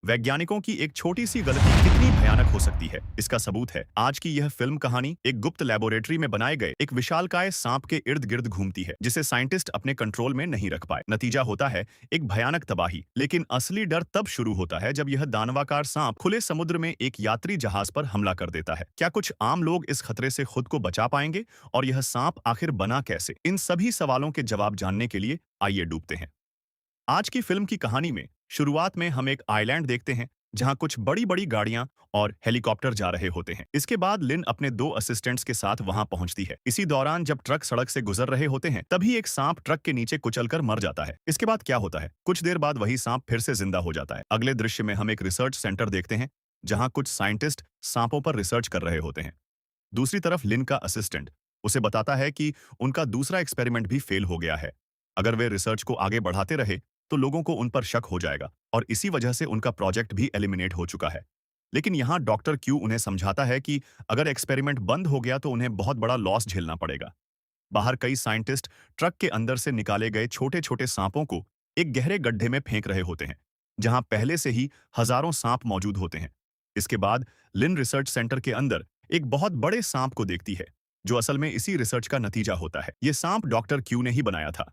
वैज्ञानिकों की एक छोटी सी गलती कितनी भयानक हो सकती है, इसका सबूत है आज की यह फिल्म कहानी। एक गुप्त लेबोरेटरी में बनाए गए एक विशालकाय सांप के इर्द गिर्द घूमती है, जिसे साइंटिस्ट अपने कंट्रोल में नहीं रख पाए। नतीजा होता है एक भयानक तबाही। लेकिन असली डर तब शुरू होता है जब यह दानवाकार सांप खुले समुद्र में एक यात्री जहाज पर हमला कर देता है। क्या कुछ आम लोग इस खतरे से खुद को बचा पाएंगे, और यह सांप आखिर बना कैसे? इन सभी सवालों के जवाब जानने के लिए आइए डूबते हैं आज की फिल्म की कहानी में। शुरुआत में हम एक आइलैंड देखते हैं जहां कुछ बड़ी बड़ी गाड़ियां और हेलीकॉप्टर जा रहे होते हैं। इसके बाद लिन अपने दो असिस्टेंट्स के साथ वहां पहुंचती है। इसी दौरान जब ट्रक सड़क से गुजर रहे होते हैं, तभी एक सांप ट्रक के नीचे कुचलकर मर जाता है। इसके बाद क्या होता है? कुछ देर बाद वही सांप फिर से जिंदा हो जाता है। अगले दृश्य में हम एक रिसर्च सेंटर देखते हैं जहां कुछ साइंटिस्ट सांपों पर रिसर्च कर रहे होते हैं। दूसरी तरफ लिन का असिस्टेंट उसे बताता है कि उनका दूसरा एक्सपेरिमेंट भी फेल हो गया है। अगर वे रिसर्च को आगे बढ़ाते रहे तो लोगों को उन पर शक हो जाएगा, और इसी वजह से उनका प्रोजेक्ट भी एलिमिनेट हो चुका है। लेकिन यहाँ डॉक्टर क्यू उन्हें समझाता है कि अगर एक्सपेरिमेंट बंद हो गया तो उन्हें बहुत बड़ा लॉस झेलना पड़ेगा। बाहर कई साइंटिस्ट ट्रक के अंदर से निकाले गए छोटे छोटे सांपों को एक गहरे गड्ढे में फेंक रहे होते हैं, जहां पहले से ही हजारों सांप मौजूद होते हैं। इसके बाद लिन रिसर्च सेंटर के अंदर एक बहुत बड़े सांप को देखती है, जो असल में इसी रिसर्च का नतीजा होता है। ये सांप डॉक्टर क्यू ने ही बनाया था।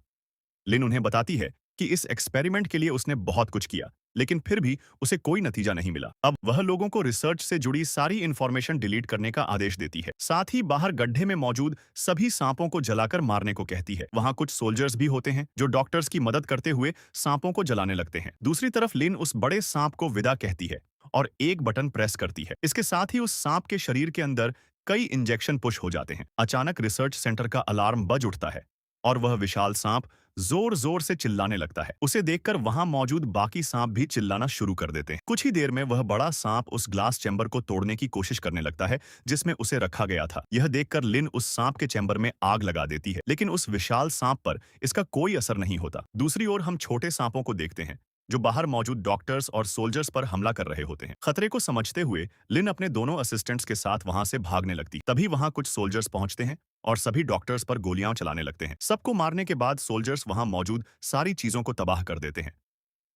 लिन उन्हें बताती है कि इस एक्सपेरिमेंट के लिए उसने बहुत कुछ किया, लेकिन फिर भी उसे कोई नतीजा नहीं मिला। अब वह लोगों को रिसर्च से जुड़ी सारी इंफॉर्मेशन डिलीट करने का आदेश देती है। साथ ही बाहर गड्ढे में मौजूद सभी सांपों को जलाकर मारने को कहती है। वहां कुछ सोल्जर्स भी होते हैं जो डॉक्टर्स की मदद करते हुए सांपों को जलाने लगते हैं। दूसरी तरफ लिन उस बड़े सांप को विदा कहती है और एक बटन प्रेस करती है। इसके साथ ही उस सांप के शरीर के अंदर कई इंजेक्शन पुश हो जाते हैं। अचानक रिसर्च सेंटर का अलार्म बज उठता है और वह विशाल सांप जोर जोर से चिल्लाने लगता है। उसे देखकर वहां मौजूद बाकी सांप भी चिल्लाना शुरू कर देते हैं। कुछ ही देर में वह बड़ा सांप उस ग्लास चैम्बर को तोड़ने की कोशिश करने लगता है जिसमें उसे रखा गया था। यह देखकर लिन उस सांप के चैम्बर में आग लगा देती है, लेकिन उस विशाल सांप पर इसका कोई असर नहीं होता। दूसरी ओर हम छोटे सांपों को देखते हैं जो बाहर मौजूद डॉक्टर्स और सोल्जर्स पर हमला कर रहे होते हैं। खतरे को समझते हुए लिन अपने दोनों असिस्टेंट्स के साथ वहां से भागने लगती। तभी वहां कुछ सोल्जर्स पहुंचते हैं और सभी डॉक्टर्स पर गोलियां चलाने लगते हैं। सबको मारने के बाद सोल्जर्स वहां मौजूद सारी चीजों को तबाह कर देते हैं।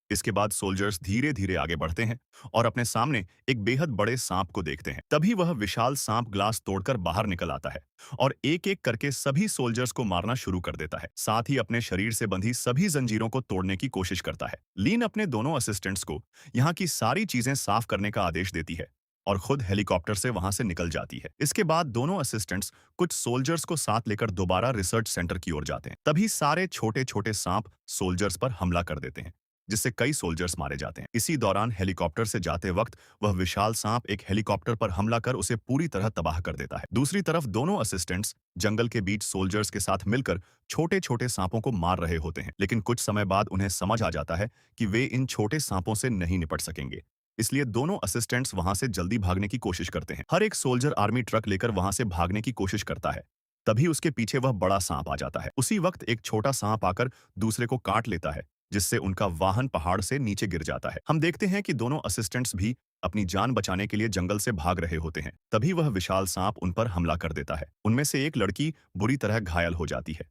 इसके बाद सोल्जर्स धीरे धीरे आगे बढ़ते हैं और अपने सामने एक बेहद बड़े सांप को देखते हैं। तभी वह विशाल सांप ग्लास तोड़कर बाहर निकल आता है और एक एक करके सभी सोल्जर्स को मारना शुरू कर देता है। साथ ही अपने शरीर से बंधी सभी जंजीरों को तोड़ने की कोशिश करता है। लीन अपने दोनों असिस्टेंट्स को यहाँ की सारी चीजें साफ करने का आदेश देती है और खुद हेलीकॉप्टर से वहां से निकल जाती है। इसके बाद दोनों असिस्टेंट्स कुछ सोल्जर्स को साथ लेकर दोबारा रिसर्च सेंटर की ओर जाते हैं। तभी सारे छोटे छोटे सांप सोल्जर्स पर हमला कर देते हैं, जिससे कई सोल्जर्स मारे जाते हैं। इसी दौरान हेलीकॉप्टर से जाते वक्त वह विशाल सांप एक हेलीकॉप्टर पर हमला कर उसे पूरी तरह तबाह कर देता है। दूसरी तरफ दोनों असिस्टेंट्स जंगल के बीच सोल्जर्स के साथ मिलकर छोटे छोटे सांपों को मार रहे होते हैं, लेकिन कुछ समय बाद उन्हें समझ आ जाता है कि वे इन छोटे सांपों से नहीं निपट सकेंगे। इसलिए दोनों असिस्टेंट्स वहां से जल्दी भागने की कोशिश करते हैं। हर एक सोल्जर आर्मी ट्रक लेकर वहां से भागने की कोशिश करता है। तभी उसके पीछे वह बड़ा सांप आ जाता है। उसी वक्त एक छोटा सांप आकर दूसरे को काट लेता है, जिससे उनका वाहन पहाड़ से नीचे गिर जाता है। हम देखते हैं कि दोनों असिस्टेंट्स भी अपनी जान बचाने के लिए जंगल से भाग रहे होते हैं। तभी वह विशाल सांप उन पर हमला कर देता है। उनमें से एक लड़की बुरी तरह घायल हो जाती है।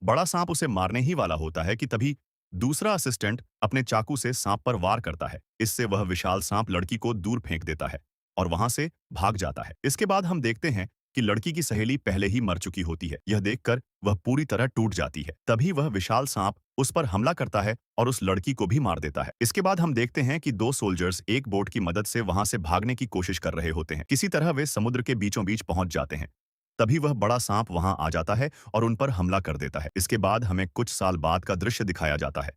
बड़ा सांप उसे मारने ही वाला होता है कि तभी दूसरा असिस्टेंट अपने चाकू से सांप पर वार करता है। इससे वह विशाल सांप लड़की को दूर फेंक देता है और वहां से भाग जाता है। इसके बाद हम देखते हैं कि लड़की की सहेली पहले ही मर चुकी होती है। यह देखकर वह पूरी तरह टूट जाती है। तभी वह विशाल सांप उस पर हमला करता है और उस लड़की को भी मार देता है। इसके बाद हम देखते हैं कि दो सोल्जर्स एक बोट की मदद से वहां से भागने की कोशिश कर रहे होते हैं। किसी तरह वे समुद्र के बीचों बीच पहुंच जाते हैं। तभी वह बड़ा सांप वहां आ जाता है और उन पर हमला कर देता है। इसके बाद हमें कुछ साल बाद का दृश्य दिखाया जाता है।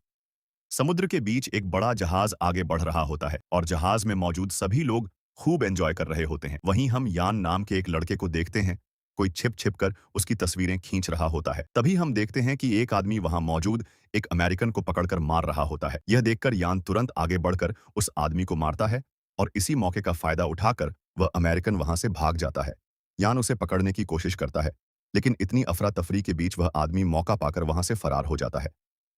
समुद्र के बीच एक बड़ा जहाज आगे बढ़ रहा होता है और जहाज में मौजूद सभी लोग खूब एंजॉय कर रहे होते हैं। वहीं हम यान नाम के एक लड़के को देखते हैं। कोई छिप छिप कर उसकी तस्वीरें खींच रहा होता है। तभी हम देखते हैं कि एक आदमी वहां मौजूद एक अमेरिकन को पकड़कर मार रहा होता है। यह देखकर यान तुरंत आगे बढ़कर उस आदमी को मारता है और इसी मौके का फायदा उठाकर वह अमेरिकन वहां से भाग जाता है। यान उसे पकड़ने की कोशिश करता है, लेकिन इतनी अफरा तफरी के बीच वह आदमी मौका पाकर वहां से फरार हो जाता है।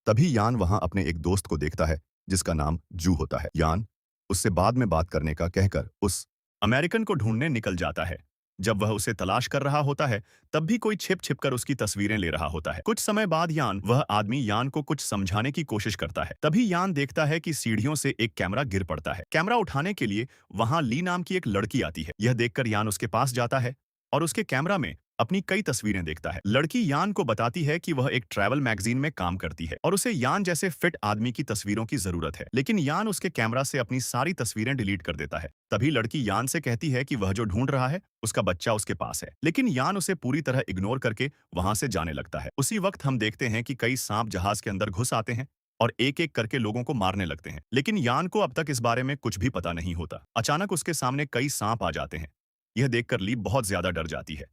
तभी यान वहां अपने एक दोस्त को देखता है जिसका नाम जू होता है। यान उससे बाद में बात करने का कहकर उस अमेरिकन को ढूंढने निकल जाता है। जब वह उसे तलाश कर रहा होता है, तब भी कोई छिप छिप कर उसकी तस्वीरें ले रहा होता है। कुछ समय बाद वह आदमी यान को कुछ समझाने की कोशिश करता है। तभी यान देखता है कि सीढ़ियों से एक कैमरा गिर पड़ता है। कैमरा उठाने के लिए वहां ली नाम की एक लड़की आती है। यह देखकर यान उसके पास जाता है और उसके कैमरा में अपनी कई तस्वीरें देखता है। लड़की यान को बताती है कि वह एक ट्रैवल मैगजीन में काम करती है और उसे यान जैसे फिट आदमी की तस्वीरों की जरूरत है। लेकिन यान उसके कैमरा से अपनी सारी तस्वीरें डिलीट कर देता है। तभी लड़की यान से कहती है कि वह जो ढूंढ रहा है उसका बच्चा उसके पास है। लेकिन यान उसे पूरी तरह इग्नोर करके वहां से जाने लगता है। उसी वक्त हम देखते हैं कि कई सांप जहाज के अंदर घुस आते हैं और एक एक करके लोगों को मारने लगते हैं। लेकिन यान को अब तक इस बारे में कुछ भी पता नहीं होता। अचानक उसके सामने कई सांप आ जाते हैं। यह देखकर ली बहुत ज्यादा डर जाती है।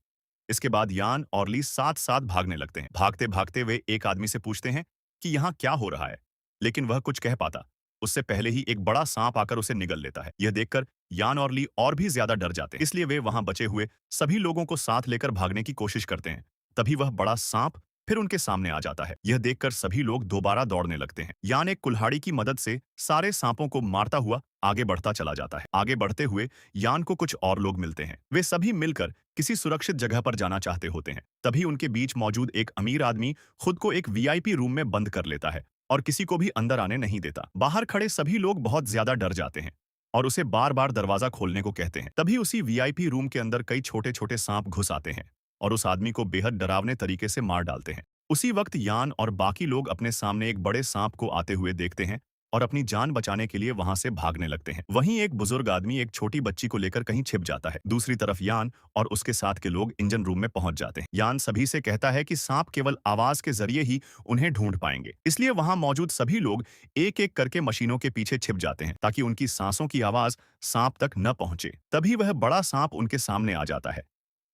इसके बाद यान और ली साथ साथ भागने लगते हैं। भागते भागते वे एक आदमी से पूछते हैं कि यहाँ क्या हो रहा है, लेकिन वह कुछ कह पाता उससे पहले ही एक बड़ा सांप आकर उसे निगल लेता है। यह देखकर यान और ली और भी ज्यादा डर जाते हैं, इसलिए वे वहां बचे हुए सभी लोगों को साथ लेकर भागने की कोशिश करते हैं। तभी वह बड़ा सांप फिर उनके सामने आ जाता है। यह देखकर सभी लोग दोबारा दौड़ने लगते हैं। यान एक कुल्हाड़ी की मदद से सारे सांपों को मारता हुआ आगे बढ़ता चला जाता है। आगे बढ़ते हुए यान को कुछ और लोग मिलते हैं। वे सभी मिलकर किसी सुरक्षित जगह पर जाना चाहते होते हैं। तभी उनके बीच मौजूद एक अमीर आदमी खुद को एक वीआईपी रूम में बंद कर लेता है और किसी को भी अंदर आने नहीं देता। बाहर खड़े सभी लोग बहुत ज्यादा डर जाते हैं और उसे बार बार दरवाजा खोलने को कहते हैं। तभी उसी वीआईपी रूम के अंदर कई छोटे छोटे सांप घुस आते हैं और उस आदमी को बेहद डरावने तरीके से मार डालते हैं। उसी वक्त यान और बाकी लोग अपने सामने एक बड़े सांप को आते हुए देखते हैं और अपनी जान बचाने के लिए वहां से भागने लगते हैं। वहीं एक बुजुर्ग आदमी एक छोटी बच्ची को लेकर कहीं छिप जाता है। दूसरी तरफ यान और उसके साथ के लोग इंजन रूम में पहुंच जाते हैं। यान सभी से कहता है कि सांप केवल आवाज के जरिए ही उन्हें ढूंढ पाएंगे, इसलिए वहां मौजूद सभी लोग एक एक करके मशीनों के पीछे छिप जाते हैं ताकि उनकी सांसों की आवाज सांप तक न पहुंचे। तभी वह बड़ा सांप उनके सामने आ जाता है,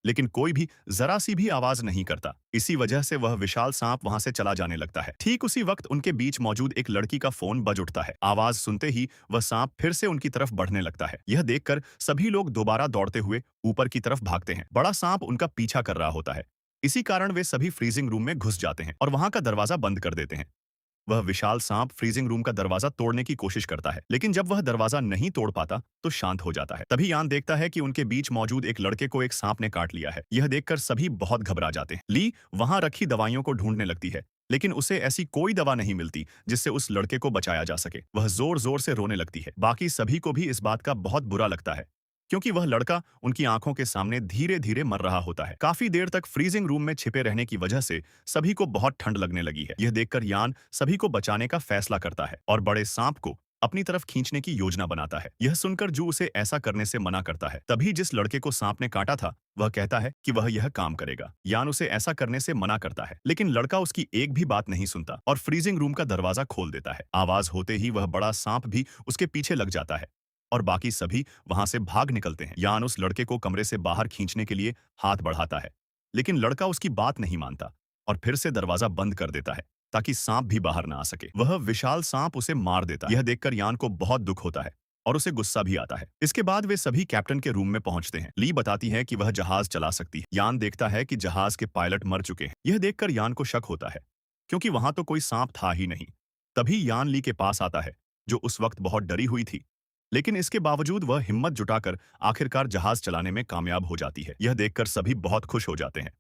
लेकिन कोई भी जरा सी भी आवाज नहीं करता। इसी वजह से वह विशाल सांप वहां से चला जाने लगता है। ठीक उसी वक्त उनके बीच मौजूद एक लड़की का फोन बज उठता है। आवाज सुनते ही वह सांप फिर से उनकी तरफ बढ़ने लगता है। यह देखकर सभी लोग दोबारा दौड़ते हुए ऊपर की तरफ भागते हैं। बड़ा सांप उनका पीछा कर रहा होता है। इसी कारण वे सभी फ्रीजिंग रूम में घुस जाते हैं और वहां का दरवाजा बंद कर देते हैं। वह विशाल सांप फ्रीजिंग रूम का दरवाजा तोड़ने की कोशिश करता है, लेकिन जब वह दरवाजा नहीं तोड़ पाता तो शांत हो जाता है। तभी यान देखता है कि उनके बीच मौजूद एक लड़के को एक सांप ने काट लिया है। यह देखकर सभी बहुत घबरा जाते हैं। ली वहां रखी दवाइयों को ढूंढने लगती है, लेकिन उसे ऐसी कोई दवा नहीं मिलती जिससे उस लड़के को बचाया जा सके। वह जोर जोर से रोने लगती है। बाकी सभी को भी इस बात का बहुत बुरा लगता है, क्योंकि वह लड़का उनकी आंखों के सामने धीरे धीरे मर रहा होता है। काफी देर तक फ्रीजिंग रूम में छिपे रहने की वजह से सभी को बहुत ठंड लगने लगी है। यह देखकर यान सभी को बचाने का फैसला करता है और बड़े सांप को अपनी तरफ खींचने की योजना बनाता है। यह सुनकर जू उसे ऐसा करने से मना करता है। तभी जिस लड़के को सांप ने काटा था वह कहता है कि वह यह काम करेगा। यान उसे ऐसा करने से मना करता है, लेकिन लड़का उसकी एक भी बात नहीं सुनता और फ्रीजिंग रूम का दरवाजा खोल देता है। आवाज होते ही वह बड़ा सांप भी उसके पीछे लग जाता है और बाकी सभी वहां से भाग निकलते हैं। यान उस लड़के को कमरे से बाहर खींचने के लिए हाथ बढ़ाता है, लेकिन लड़का उसकी बात नहीं मानता और फिर से दरवाजा बंद कर देता है ताकि सांप भी बाहर ना आ सके। वह विशाल सांप उसे मार देता है। यह देखकर यान को बहुत दुख होता है और उसे गुस्सा भी आता है। इसके बाद वे सभी कैप्टन के रूम में पहुंचते हैं। ली बताती है कि वह जहाज चला सकती है। यान देखता है कि जहाज के पायलट मर चुके हैं। यह देखकर यान को शक होता है, क्योंकि वहां तो कोई सांप था ही नहीं। तभी यान ली के पास आता है, जो उस वक्त बहुत डरी हुई थी, लेकिन इसके बावजूद वह हिम्मत जुटाकर आखिरकार जहाज चलाने में कामयाब हो जाती है। यह देखकर सभी बहुत खुश हो जाते हैं।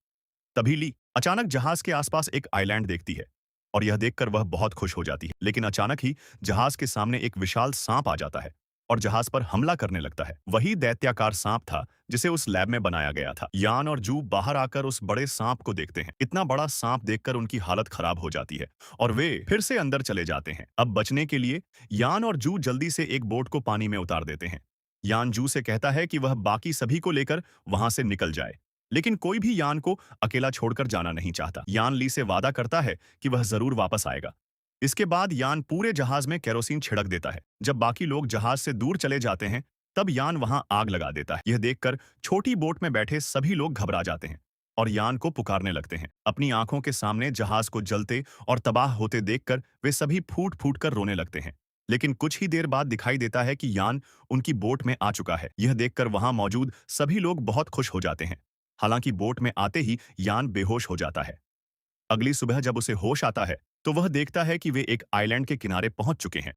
तभी ली अचानक जहाज के आसपास एक आइलैंड देखती है और यह देखकर वह बहुत खुश हो जाती है। लेकिन अचानक ही जहाज के सामने एक विशाल सांप आ जाता है और जहाज पर हमला करने लगता है। वही दैत्याकार सांप था जिसे उस लैब में बनाया गया था। यान और जू बाहर आकर उस बड़े सांप को देखते हैं। इतना बड़ा सांप देखकर उनकी हालत खराब हो जाती है और वे फिर से अंदर चले जाते हैं। अब बचने के लिए यान और जू जल्दी से एक बोट को पानी में उतार देते हैं। यान जू से कहता है कि वह बाकी सभी को लेकर वहां से निकल जाए, लेकिन कोई भी यान को अकेला छोड़कर जाना नहीं चाहता। यान ली से वादा करता है कि वह जरूर वापस आएगा। इसके बाद यान पूरे जहाज में केरोसिन छिड़क देता है। जब बाकी लोग जहाज से दूर चले जाते हैं तब यान वहां आग लगा देता है। यह देखकर छोटी बोट में बैठे सभी लोग घबरा जाते हैं और यान को पुकारने लगते हैं। अपनी आंखों के सामने जहाज को जलते और तबाह होते देखकर वे सभी फूट फूट कर रोने लगते हैं। लेकिन कुछ ही देर बाद दिखाई देता है कि यान उनकी बोट में आ चुका है। यह देखकर वहां मौजूद सभी लोग बहुत खुश हो जाते हैं। हालांकि बोट में आते ही यान बेहोश हो जाता है। अगली सुबह जब उसे होश आता है तो वह देखता है कि वे एक आइलैंड के किनारे पहुंच चुके हैं।